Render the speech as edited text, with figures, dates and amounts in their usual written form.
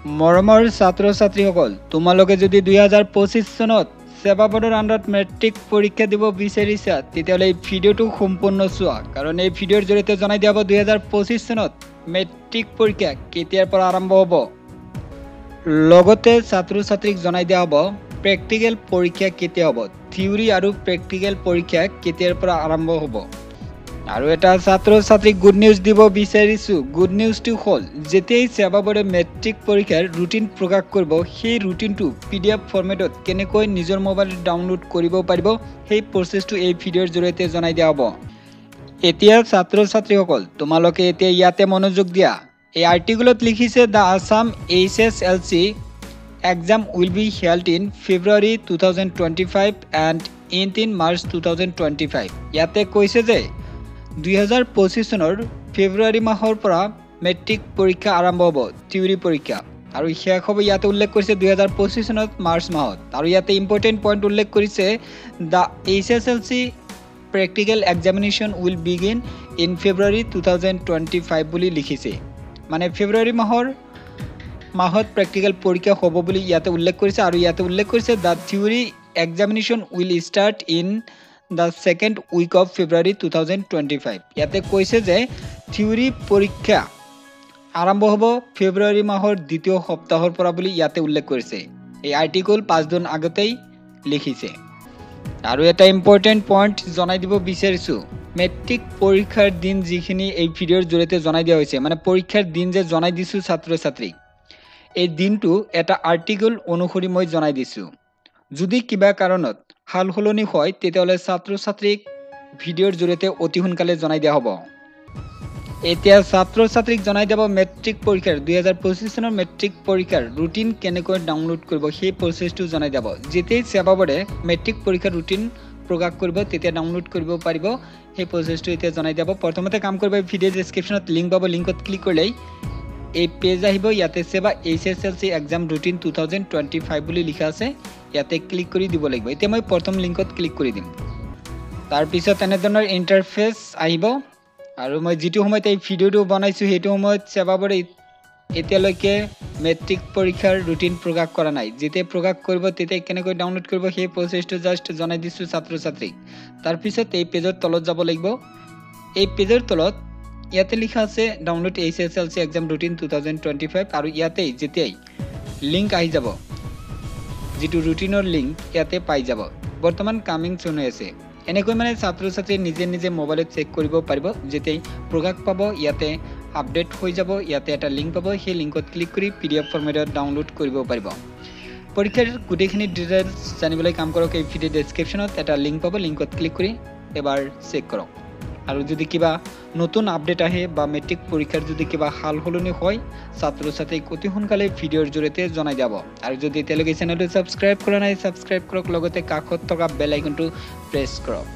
মৰমৰ ছাত্ৰ-ছাত্ৰীসকল, তোমালোকে যদি 2025 চনত সেৱা বোৰ্ডৰ আণ্ডাৰত মেট্ৰিক পৰীক্ষা দিব বিচাৰিছা তেতিয়াহ'লে এই ভিডিঅ'টো সম্পূৰ্ণ চোৱা, কাৰণ এই ভিডিঅ'ৰ জৰিয়তে জনাই দিয়া হ'ব 2025 চনত মেট্ৰিক পৰীক্ষা কেতিয়াৰ পৰা আৰম্ভ হ'ব। লগতে ছাত্ৰ-ছাত্ৰীক জনাই দিয়া হ'ব প্ৰেক্টিকেল পৰীক্ষা কেতিয়া হ'ব, থিয়ৰী আৰু প্ৰেক্টিকেল পৰীক্ষা কেতিয়াৰ পৰা আৰম্ভ হ'ব। আৰু এটা ছাত্ৰ-ছাত্ৰীক গুড নিউজ দিব বিচাৰিছোঁ। গুড নিউজটো হ'ল যেতিয়াই সেৱা বোৰ্ডে মেট্ৰিক পৰীক্ষাৰ ৰুটিন প্ৰকাশ কৰিব, সেই ৰুটিনটো PDF ফৰ্মেটত কেনেকৈ নিজৰ মোবাইলত ডাউনলোড কৰিব পাৰিব সেই প্ৰচেছটো এই ভিডিঅ'ৰ জৰিয়তে জনাই দিয়া হ'ব। এতিয়া ছাত্ৰ-ছাত্ৰীসকল, তোমালোকে এতিয়া ইয়াতে মনোযোগ দিয়া। এই আৰ্টিকলত লিখিছে the Assam HSLC exam will be held in February 2025 and end in March 2025। ইয়াতে কৈছে যে 2025 চনৰ ফেব্ৰুৱাৰী মাহৰ পৰা মেট্ৰিক পৰীক্ষা আৰম্ভ হ'ব, থিয়ৰী পৰীক্ষা, আৰু শেষ হ'ব ইয়াতে উল্লেখ কৰিছে 2025 চনত মাৰ্চ মাহত। আৰু ইয়াতে ইম্পৰ্টেণ্ট পইণ্ট উল্লেখ কৰিছে the HSLC practical examination will begin in February 2025 বুলি লিখিছে। মানে ফেব্ৰুৱাৰী মাহত প্ৰেক্টিকেল পৰীক্ষা হ'ব বুলি ইয়াতে উল্লেখ কৰিছে। আৰু ইয়াতে উল্লেখ কৰিছে the theory examination will start in the second week of February 2025। ইয়াতে কৈছে যে থিয়ৰী পৰীক্ষা আৰম্ভ হ'ব ফেব্ৰুৱাৰী মাহৰ দ্বিতীয় সপ্তাহৰ পৰা বুলি ইয়াতে উল্লেখ কৰিছে। এই আৰ্টিকল 5 দিন আগতেই লিখিছে। আৰু এটা ইম্পৰ্টেণ্ট পইণ্ট জনাই দিব বিচাৰিছোঁ, মেট্ৰিক পৰীক্ষাৰ দিন যিখিনি এই ভিডিঅ'ৰ জৰিয়তে জনাই দিয়া হৈছে, মানে পৰীক্ষাৰ দিন যে জনাই দিছোঁ ছাত্ৰ-ছাত্ৰীক, এই দিনটো এটা আৰ্টিকল অনুসৰি মই জনাই দিছোঁ। যদি কিবা কাৰণত সাল সলনি হয় তেতিয়াহ'লে ছাত্ৰ-ছাত্ৰীক ভিডিঅ'ৰ জৰিয়তে অতি সোনকালে জনাই দিয়া হ'ব। এতিয়া ছাত্ৰ-ছাত্ৰীক জনাই দিব মেট্ৰিক পৰীক্ষাৰ 2025 চনৰ মেট্ৰিক পৰীক্ষাৰ ৰুটিন কেনেকৈ ডাউনলোড কৰিব সেই প্ৰচেছটো জনাই দিব। যেতিয়াই সেৱা বোৰ্ডে মেট্ৰিক পৰীক্ষাৰ ৰুটিন প্ৰকাশ কৰিব তেতিয়া ডাউনলোড কৰিব পাৰিব, সেই প্ৰচেছটো এতিয়া জনাই দিব। প্ৰথমতে কাম কৰিব, ভিডিঅ' ডেছক্ৰিপশ্যনত লিংক পাব, লিংকত ক্লিক কৰিলেই এই পেজ আহিব। ইয়াতে সেৱা HSLC এক্সাম ৰুটিন 2025 বুলি লিখা আছে, ইয়াতে ক্লিক কৰি দিব লাগিব। এতিয়া মই প্ৰথম লিংকত ক্লিক কৰি দিম। তাৰপিছত এনেধৰণৰ ইণ্টাৰফেচ আহিব। আৰু মই যিটো সময়ত এই ভিডিঅ'টো বনাইছোঁ সেইটো সময়ত সেৱা বোৰ্ডে এতিয়ালৈকে মেট্ৰিক পৰীক্ষাৰ ৰুটিন প্ৰকাশ কৰা নাই। যেতিয়া প্ৰকাশ কৰিব তেতিয়া কেনেকৈ ডাউনলোড কৰিব সেই প্ৰচেছটো জাষ্ট জনাই দিছোঁ ছাত্ৰ-ছাত্ৰীক। তাৰপিছত এই পেজৰ তলত যাব লাগিব। এই পেজৰ তলত ইয়াতে লিখা আছে ডাউনলোড HSLC এক্সাম ৰুটিন 2025, আৰু ইয়াতে যেতিয়াই লিংক আহি যাব, যিটো ৰুটিনৰ লিংক ইয়াতে পাই যাব। বৰ্তমান কামিং চুন হৈ আছে। এনেকৈ মানে ছাত্ৰ-ছাত্ৰীয়ে নিজে মোবাইলত চেক কৰিব পাৰিব। যেতিয়াই প্ৰকাশ পাব ইয়াতে আপডেট হৈ যাব, ইয়াতে এটা লিংক পাব, সেই লিংকত ক্লিক কৰি PDF ফৰ্মেটত ডাউনলোড কৰিব পাৰিব। পৰীক্ষাৰ গোটেইখিনি ডিটেইলছ জানিবলৈ কাম কৰক, এই ভিডিঅ' ডেছক্ৰিপশ্যনত এটা লিংক পাব, লিংকত ক্লিক কৰি এবাৰ চেক কৰক। আৰু যদি কিবা নতুন আপডেট আহে বা মেট্ৰিক পৰীক্ষাৰ যদি কিবা সাল সলনি হয়, ছাত্ৰ-ছাত্ৰীক অতি সোনকালে ভিডিঅ'ৰ জৰিয়তে জনাই যাব। আৰু যদি এতিয়ালৈকে চেনেলটো ছাবস্ক্ৰাইব কৰা নাই, ছাবস্ক্ৰাইব কৰক, লগতে কাষত থকা বেল আইকনটো প্ৰেছ কৰক।